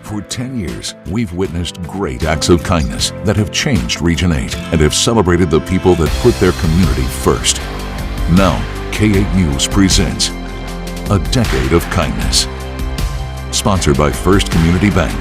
For 10 years, we've witnessed great acts of kindness that have changed Region 8 and have celebrated the people that put their community first. Now, K8 News presents A Decade of Kindness. Sponsored by First Community Bank.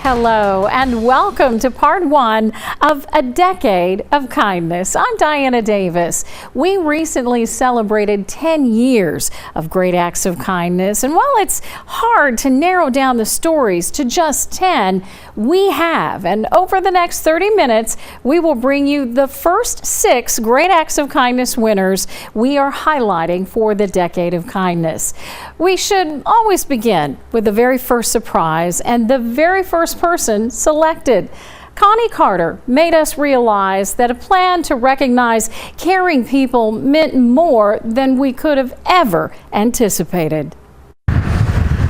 Hello and welcome to part one of A Decade of Kindness. I'm Diana Davis. We recently celebrated 10 years of great acts of kindness, and while it's hard to narrow down the stories to just 10, we have, and over the next 30 minutes we will bring you the first 6 great acts of kindness winners we are highlighting for the Decade of Kindness. We should always begin with the very first surprise and the very first person selected. Connie Carter made us realize that a plan to recognize caring people meant more than we could have ever anticipated.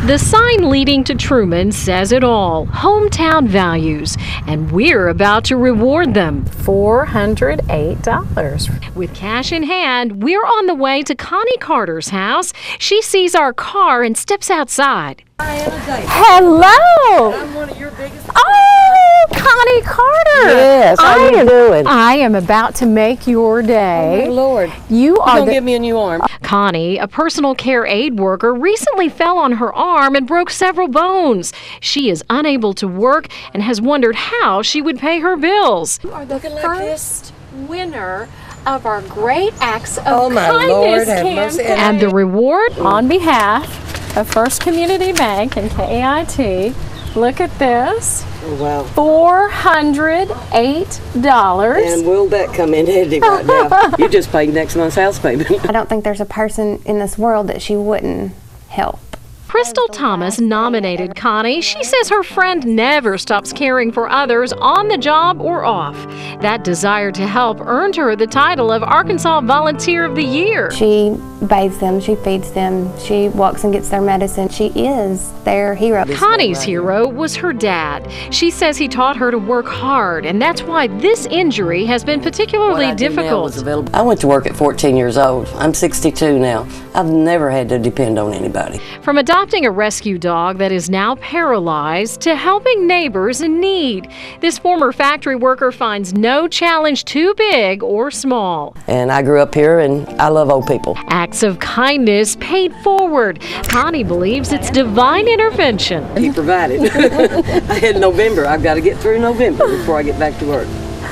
The sign leading to Truman says it all, hometown values, and we're about to reward them. $408. With cash in hand, we're on the way to Connie Carter's house. She sees our car and steps outside. Hello! I'm one of your biggest fans. Oh, Connie Carter! Yes, how you doing? I am about to make your day. Oh, my Lord. You are Don't give me a new arm. Connie, a personal care aid worker, recently fell on her arm and broke several bones. She is unable to work and has wondered how she would pay her bills. You are the first winner of our Great Acts of Kindness campaign. And the reward on behalf of First Community Bank and KIT. Look at this. Oh, wow. $408. And will that come in handy right now? You just paid next month's house payment. I don't think there's a person in this world that she wouldn't help. Crystal Thomas nominated Connie. She says her friend never stops caring for others on the job or off. That desire to help earned her the title of Arkansas Volunteer of the Year. She bathes them, she feeds them, she walks and gets their medicine. She is their hero. Connie's hero was her dad. She says he taught her to work hard, and that's why this injury has been particularly difficult. I went to work at 14 years old. I'm 62 now. I've never had to depend on anybody. From adopting a rescue dog that is now paralyzed to helping neighbors in need, this former factory worker finds no challenge too big or small. And I grew up here and I love old people. Acts of kindness paid forward. Connie believes it's divine intervention. He provided. I had November. I've got to get through November before I get back to work.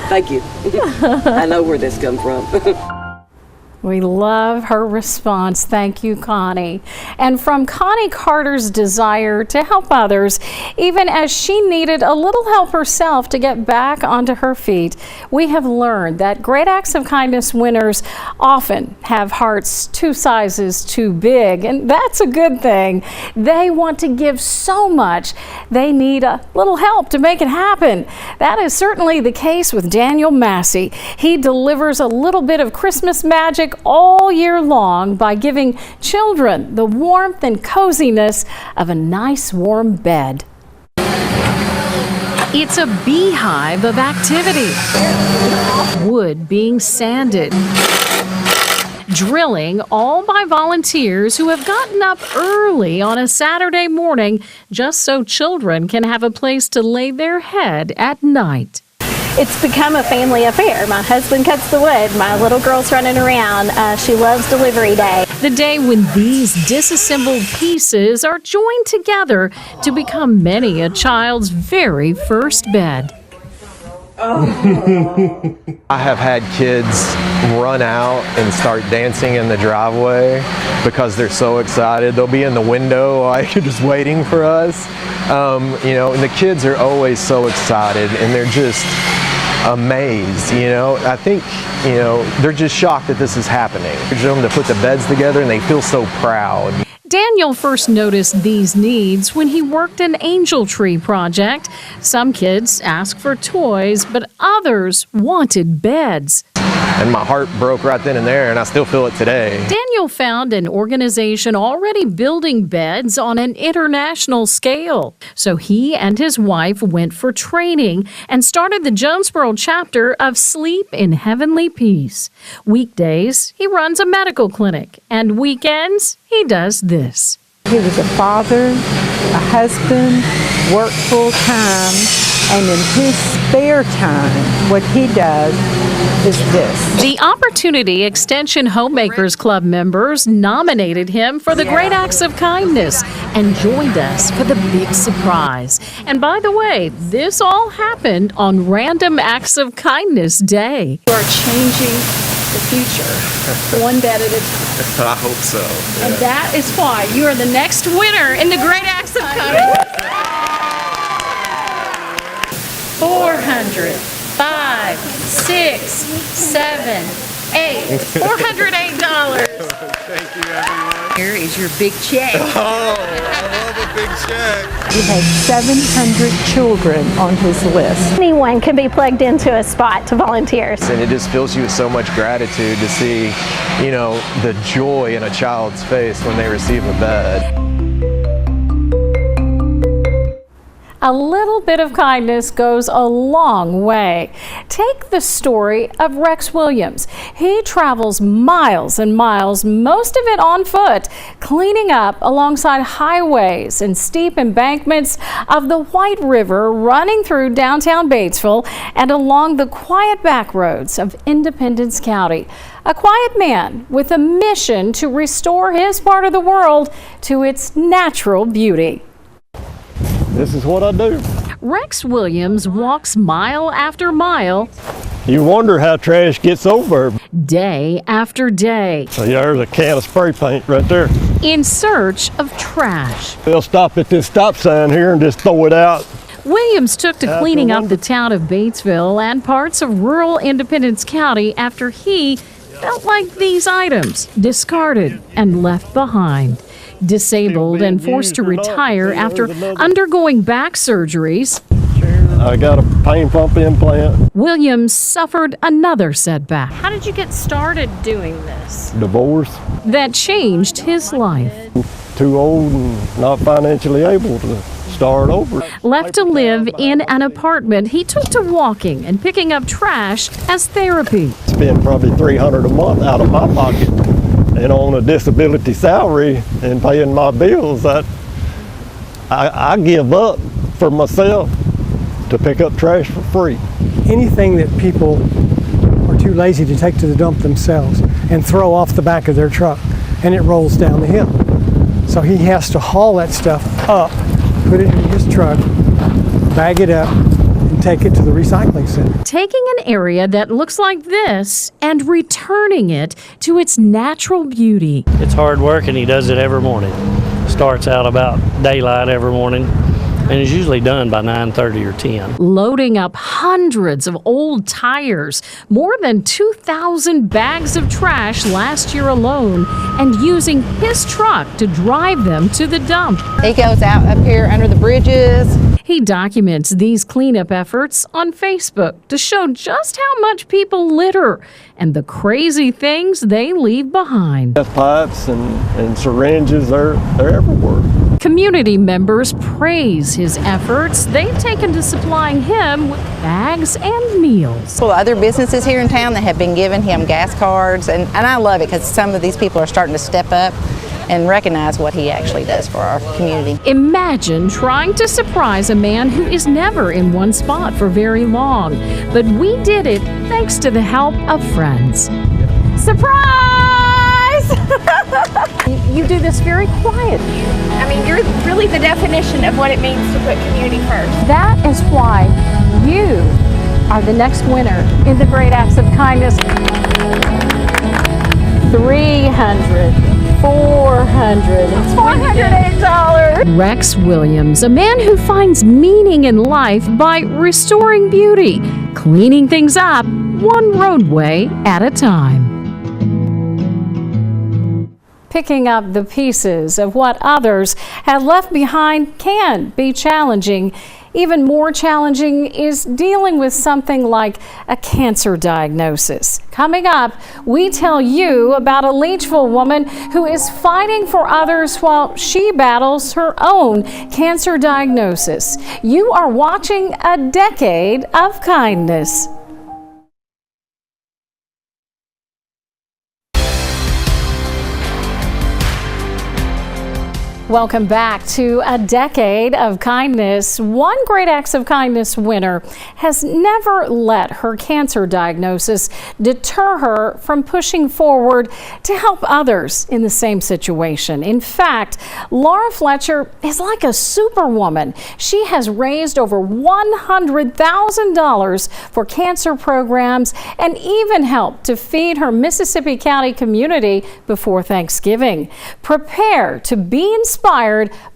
Thank you. I know where this comes from. We love her response. Thank you, Connie. And from Connie Carter's desire to help others, even as she needed a little help herself to get back onto her feet, we have learned that Great Acts of Kindness winners often have hearts 2 sizes too big, and that's a good thing. They want to give so much, they need a little help to make it happen. That is certainly the case with Daniel Massey. He delivers a little bit of Christmas magic all year long by giving children the warmth and coziness of a nice warm bed. It's a beehive of activity. Wood being sanded. Drilling, all by volunteers who have gotten up early on a Saturday morning just so children can have a place to lay their head at night. It's become a family affair. My husband cuts the wood. My little girl's running around. She loves delivery day. The day when these disassembled pieces are joined together to become many a child's very first bed. I have had kids run out and start dancing in the driveway because they're so excited. They'll be in the window like just waiting for us. And the kids are always so excited and they're just amazed. I think, they're just shocked that this is happening. For them to put the beds together and they feel so proud. Daniel first noticed these needs when he worked an angel tree project. Some kids asked for toys, but others wanted beds. And my heart broke right then and there, and I still feel it today. Daniel found an organization already building beds on an international scale. So he and his wife went for training and started the Jonesboro chapter of Sleep in Heavenly Peace. Weekdays, he runs a medical clinic, and weekends, he does this. He was a father, a husband, worked full time, and in his spare time, what he does is this. The Opportunity Extension Homemakers Club members nominated him for the Great Acts of Kindness and joined us for the big surprise. And by the way, this all happened on Random Acts of Kindness Day. You are changing the future, one bed at a time. I hope so. And that is why you are the next winner in the Great Acts of Kindness. 400, 5, 6, 7, 8, $408. Thank you, everyone. Here is your big check. Oh, I love a big check. He had 700 children on his list. Anyone can be plugged into a spot to volunteers. And it just fills you with so much gratitude to see, the joy in a child's face when they receive a bed. A little bit of kindness goes a long way. Take the story of Rex Williams. He travels miles and miles, most of it on foot, cleaning up alongside highways and steep embankments of the White River running through downtown Batesville and along the quiet back roads of Independence County. A quiet man with a mission to restore his part of the world to its natural beauty. This is what I do. Rex Williams walks mile after mile. You wonder how trash gets over. Day after day. So there's a can of spray paint right there. In search of trash. They'll stop at this stop sign here and just throw it out. Williams took to cleaning up the town of Batesville and parts of rural Independence County after he felt like these items discarded and left behind. Disabled and forced to retire after undergoing back surgeries, I got a pain pump implant. Williams suffered another setback. How did you get started doing this? Divorce. That changed his life. Too old and not financially able to start over. Left to live in an apartment, he took to walking and picking up trash as therapy. Spend probably $300 a month out of my pocket. And on a disability salary and paying my bills, I give up for myself to pick up trash for free. Anything that people are too lazy to take to the dump themselves and throw off the back of their truck, and it rolls down the hill. So he has to haul that stuff up, put it in his truck, bag it up, and take it to the recycling center. Taking an area that looks like this and returning it to its natural beauty. It's hard work and he does it every morning. Starts out about daylight every morning and is usually done by 9:30 or 10. Loading up hundreds of old tires, more than 2,000 bags of trash last year alone, and using his truck to drive them to the dump. He goes out up here under the bridges. He documents these cleanup efforts on Facebook to show just how much people litter and the crazy things they leave behind. Pipes and syringes, they're everywhere. Community members praise his efforts. They've taken to supplying him with bags and meals. Well, other businesses here in town that have been giving him gas cards, and I love it because some of these people are starting to step up and recognize what he actually does for our community. Imagine trying to surprise a man who is never in one spot for very long. But we did it thanks to the help of friends. Surprise! You do this very quietly. I mean, you're really the definition of what it means to put community first. That is why you are the next winner in the Great Acts of Kindness. 300, 400, $408. Rex Williams, a man who finds meaning in life by restoring beauty, cleaning things up one roadway at a time. Picking up the pieces of what others have left behind can be challenging. Even more challenging is dealing with something like a cancer diagnosis. Coming up, we tell you about a Leechville woman who is fighting for others while she battles her own cancer diagnosis. You are watching a decade of kindness. Welcome back to A Decade of Kindness. One Great Acts of Kindness winner has never let her cancer diagnosis deter her from pushing forward to help others in the same situation. In fact, Laura Fletcher is like a superwoman. She has raised over $100,000 for cancer programs and even helped to feed her Mississippi County community before Thanksgiving. Prepare to be inspired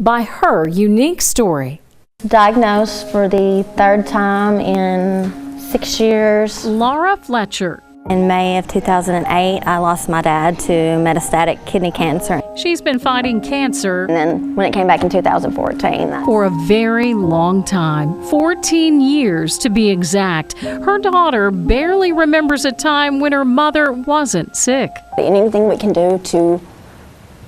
by her unique story. Diagnosed for the third time in 6 years. Laura Fletcher. In May of 2008, I lost my dad to metastatic kidney cancer. She's been fighting cancer. And then when it came back in 2014. For a very long time, 14 years to be exact. Her daughter barely remembers a time when her mother wasn't sick. Anything we can do to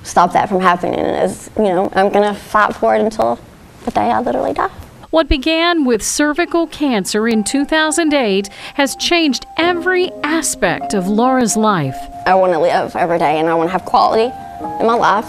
stop that from happening is, I'm going to fight for it until the day I literally die. What began with cervical cancer in 2008 has changed every aspect of Laura's life. I want to live every day, and I want to have quality in my life,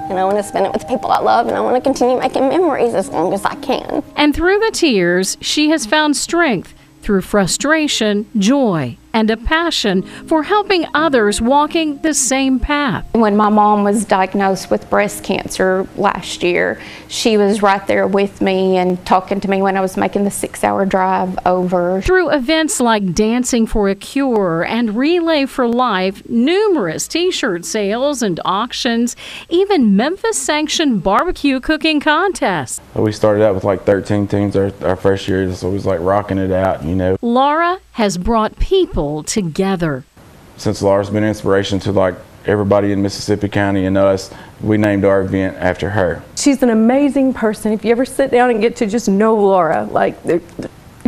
and I want to spend it with the people I love, and I want to continue making memories as long as I can. And through the tears, she has found strength through frustration, joy, and a passion for helping others walking the same path. When my mom was diagnosed with breast cancer last year, she was right there with me and talking to me when I was making the 6-hour drive over. Through events like Dancing for a Cure and Relay for Life, numerous t-shirt sales and auctions, even Memphis-sanctioned barbecue cooking contests. We started out with like 13 teams our first year, so it was like rocking it out, Laura has brought people together. Since Laura's been an inspiration to like everybody in Mississippi County and us, we named our event after her. She's an amazing person. If you ever sit down and get to just know Laura, you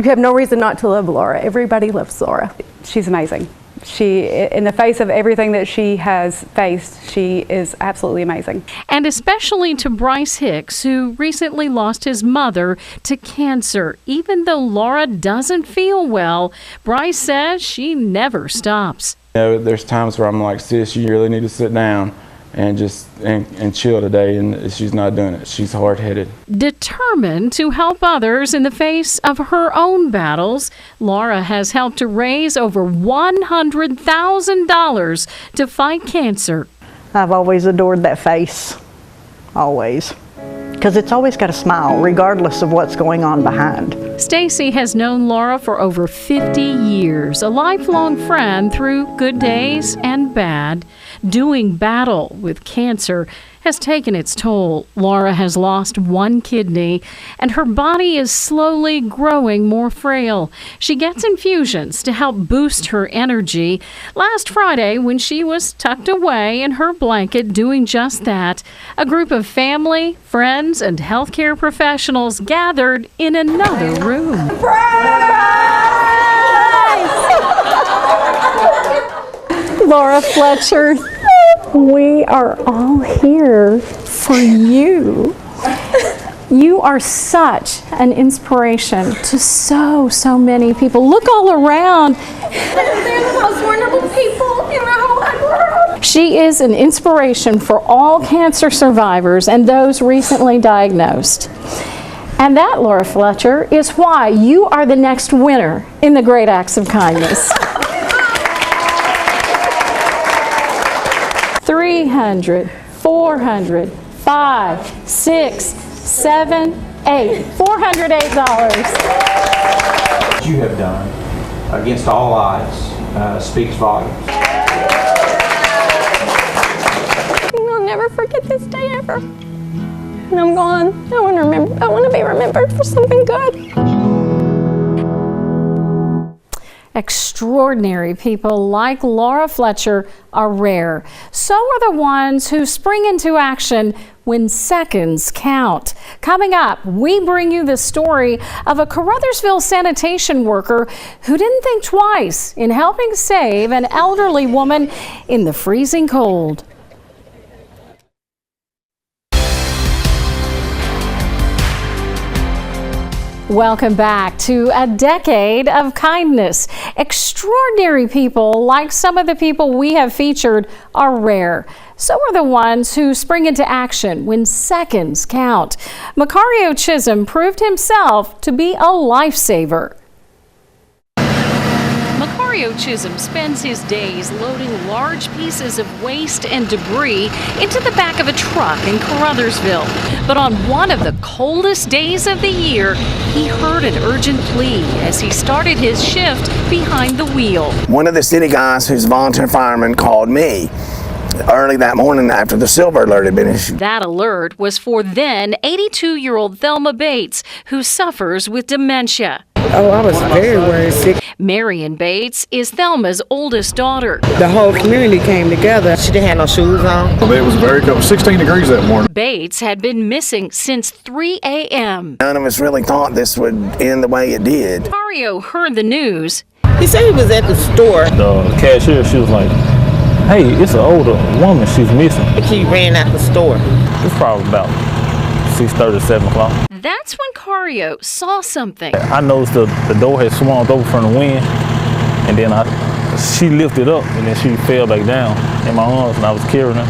have no reason not to love Laura. Everybody loves Laura. She's amazing. She, in the face of everything that she has faced, she is absolutely amazing. And especially to Bryce Hicks, who recently lost his mother to cancer. Even though Laura doesn't feel well, Bryce says she never stops. There's times where I'm like, sis, you really need to sit down and just and chill today, and she's not doing it. She's hard-headed. Determined to help others in the face of her own battles, Laura has helped to raise over $100,000 to fight cancer. I've always adored that face, always, because it's always got a smile, regardless of what's going on behind. Stacy has known Laura for over 50 years, a lifelong friend through good days and bad. Doing battle with cancer has taken its toll. Laura has lost one kidney, and her body is slowly growing more frail. She gets infusions to help boost her energy. Last Friday, when she was tucked away in her blanket doing just that, a group of family, friends, and healthcare professionals gathered in another room. Laura Fletcher, we are all here for you. You are such an inspiration to so many people. Look all around. They're the most wonderful people in the whole wide world. She is an inspiration for all cancer survivors and those recently diagnosed. And that, Laura Fletcher, is why you are the next winner in the Great Acts of Kindness. 300, 400, 5, 6, 7, 8. $408. What you have done against all odds speaks volumes. I'll never forget this day ever. And I'm gone. I want to be remembered for something good. Extraordinary people like Laura Fletcher are rare. So are the ones who spring into action when seconds count. Coming up, we bring you the story of a Caruthersville sanitation worker who didn't think twice in helping save an elderly woman in the freezing cold. Welcome back to A Decade of Kindness. Extraordinary people, like some of the people we have featured, are rare. so are the ones who spring into action when seconds count. Macario Chisholm proved himself to be a lifesaver. Macario Chisholm spends his days loading large pieces of waste and debris into the back of a truck in Caruthersville. But on one of the coldest days of the year, he heard an urgent plea as he started his shift behind the wheel. One of the city guys who's a volunteer fireman called me early that morning after the silver alert had been issued. That alert was for then 82-year-old Thelma Bates, who suffers with dementia. Oh, I was very sick. Marion Bates is Thelma's oldest daughter. The whole community came together. She didn't have no shoes on. It was very cold, 16 degrees that morning. Bates had been missing since 3 a.m. None of us really thought this would end the way it did. Macario heard the news. He said he was at the store. The cashier, she was like, hey, it's an older woman, she's missing. He ran out the store. It's probably about 6:30, 7 o'clock. That's when Macario saw something. I noticed the door had swung over from the wind, and then she lifted up, and then she fell back down in my arms, and I was carrying her,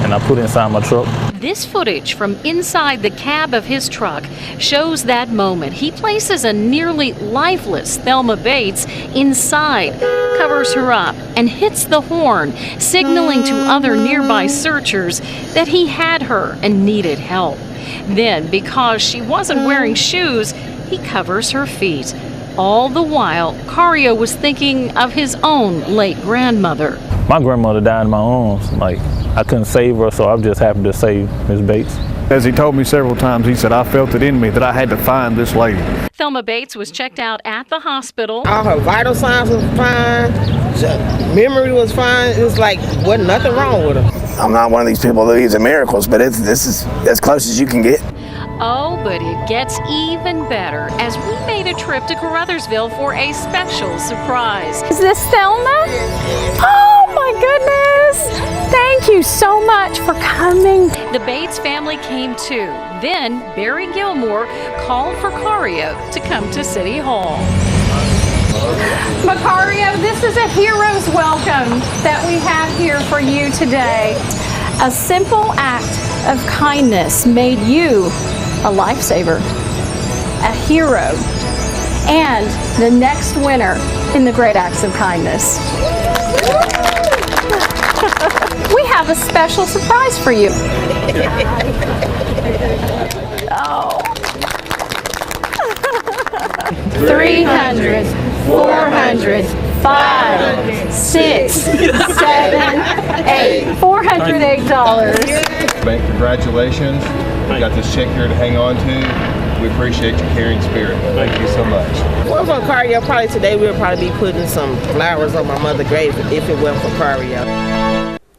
and I put her inside my truck. This footage from inside the cab of his truck shows that moment. He places a nearly lifeless Thelma Bates inside, covers her up, and hits the horn, signaling to other nearby searchers that he had her and needed help. Then, because she wasn't wearing shoes, he covers her feet. All the while, Macario was thinking of his own late grandmother. My grandmother died in my arms. Like, I couldn't save her, so I'm just happy to save Miss Bates. As he told me several times, he said, I felt it in me that I had to find this lady. Thelma Bates was checked out at the hospital. All her vital signs was fine. Memory was fine. It was like, wasn't nothing wrong with her. I'm not one of these people that believes in miracles, but this is as close as you can get. Oh, but it gets even better as we made a trip to Caruthersville for a special surprise. Is this Thelma? Oh my goodness! Thank you so much for coming. The Bates family came too. Then Barry Gilmore called for Macario to come to City Hall. Macario, this is a hero's welcome that we have here for you today. A simple act of kindness made you a lifesaver, a hero, and the next winner in the Great Acts of Kindness. We have a special surprise for you. Oh. 300, 400, 5, 6, 7, 8. $408. Congratulations. We got this check here to hang on to. We appreciate your caring spirit. Thank you so much. Well, for Macario, probably today we'll probably be putting some flowers on my mother's grave if it wasn't for Macario.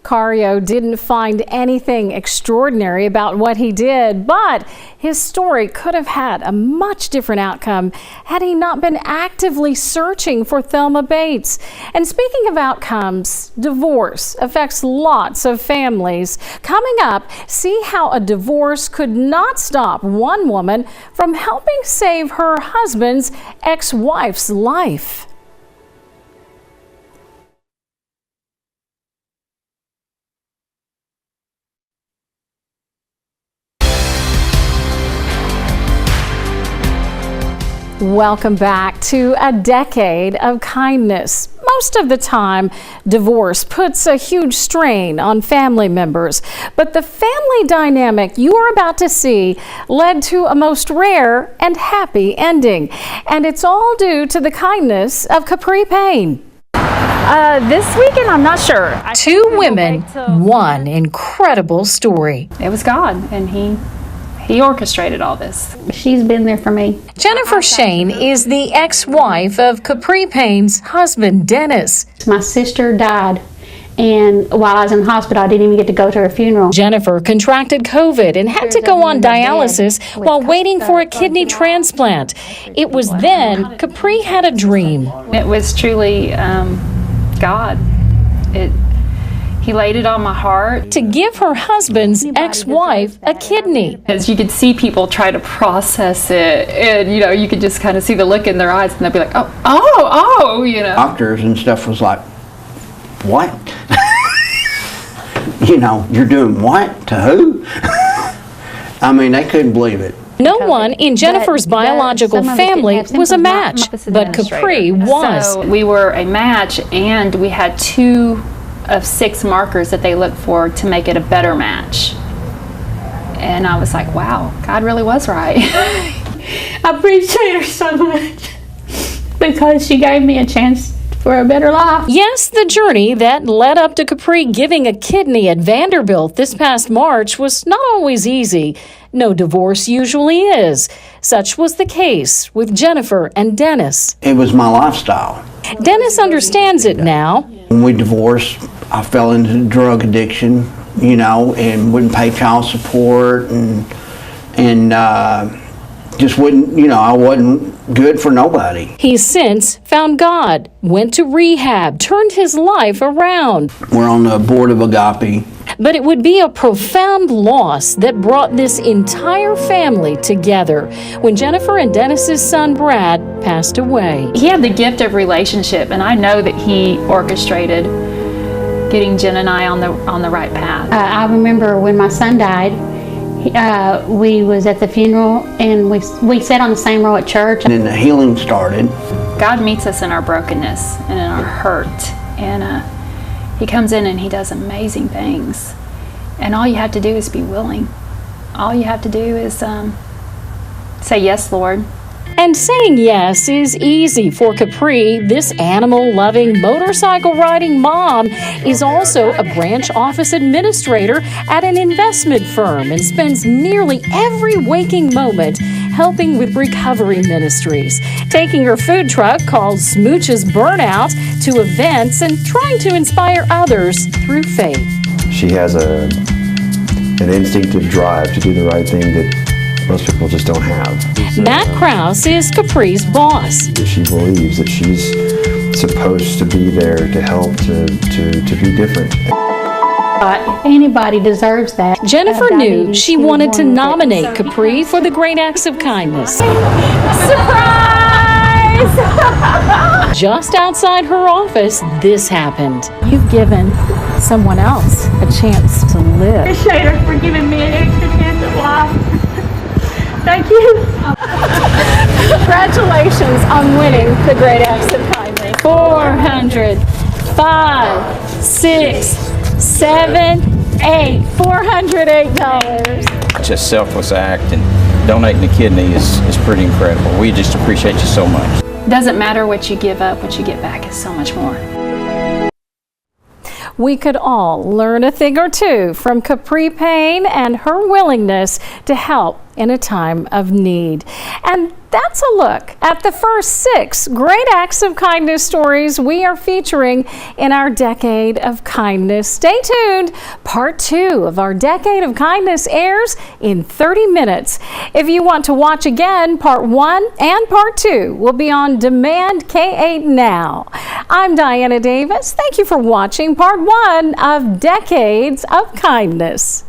Macario didn't find anything extraordinary about what he did, but his story could have had a much different outcome had he not been actively searching for Thelma Bates. And speaking of outcomes, divorce affects lots of families. Coming up, see how a divorce could not stop one woman from helping save her husband's ex-wife's life. Welcome back to A Decade of Kindness. Most of the time, divorce puts a huge strain on family members, but the family dynamic you are about to see led to a most rare and happy ending. And it's all due to the kindness of Capri Payne. This weekend, I'm not sure. Two women, one incredible story. It was God, and He orchestrated all this. She's been there for me. Jennifer Shane is the ex-wife of Capri Payne's husband, Dennis. My sister died, and while I was in the hospital, I didn't even get to go to her funeral. Jennifer contracted COVID and had to go on dialysis while waiting for a kidney transplant. It was then Capri had a dream. It was truly God. He laid it on my heart. To give her husband's ex-wife a kidney. As you could see people try to process it, and you could just kind of see the look in their eyes, and they'd be like, oh, Doctors and stuff was like, what? you know, you're doing what? To who? I mean, they couldn't believe it. No one in Jennifer's biological family was a match, but Capri was. So we were a match, and we had 2 of 6 markers that they looked for to make it a better match. And I was like, wow, God really was right. I appreciate her so much because she gave me a chance for a better life. Yes, the journey that led up to Capri giving a kidney at Vanderbilt this past March was not always easy. No divorce usually is. Such was the case with Jennifer and Dennis. It was my lifestyle. Dennis understands it now. When we divorced, I fell into drug addiction, you know, and wouldn't pay child support and just wouldn't, you know, I wasn't good for nobody. He's since found God, went to rehab, turned his life around. We're on the board of Agape. But it would be a profound loss that brought this entire family together when Jennifer and Dennis's son Brad passed away. He had the gift of relationship, and I know that he orchestrated getting Jen and I on the right path. I remember when my son died, we was at the funeral, and we sat on the same row at church. And then the healing started. God meets us in our brokenness and in our hurt, and he comes in and he does amazing things. And all you have to do is be willing. All you have to do is say, yes, Lord. And saying yes is easy for Capri. This animal-loving, motorcycle-riding mom is also a branch office administrator at an investment firm and spends nearly every waking moment helping with recovery ministries, taking her food truck called Smooch's Burnout to events and trying to inspire others through faith. She has an instinctive drive to do the right thing that most people just don't have. Matt Krause is Capri's boss. She believes that she's supposed to be there to help to be different. Anybody deserves that. Jennifer knew she wanted to nominate Capri for the Great Acts of Kindness. Surprise! Just outside her office, this happened. You've given someone else a chance to live. Appreciate her for giving me an extra chance at life. Thank you. Congratulations on winning the Great Acts of Kindness. 400, 5, 6, 7, 8, $408. It's a selfless act, and donating the kidney is pretty incredible. We just appreciate you so much. It doesn't matter what you give up, what you get back is so much more. We could all learn a thing or two from Capri Payne and her willingness to help in a time of need. And that's a look at the first 6 Great Acts of Kindness stories we are featuring in our Decade of Kindness. Stay tuned. Part 2 of our Decade of Kindness airs in 30 minutes. If you want to watch again, Part 1 and Part 2 will be on demand K8 now. I'm Diana Davis. Thank you for watching Part 1 of Decades of Kindness.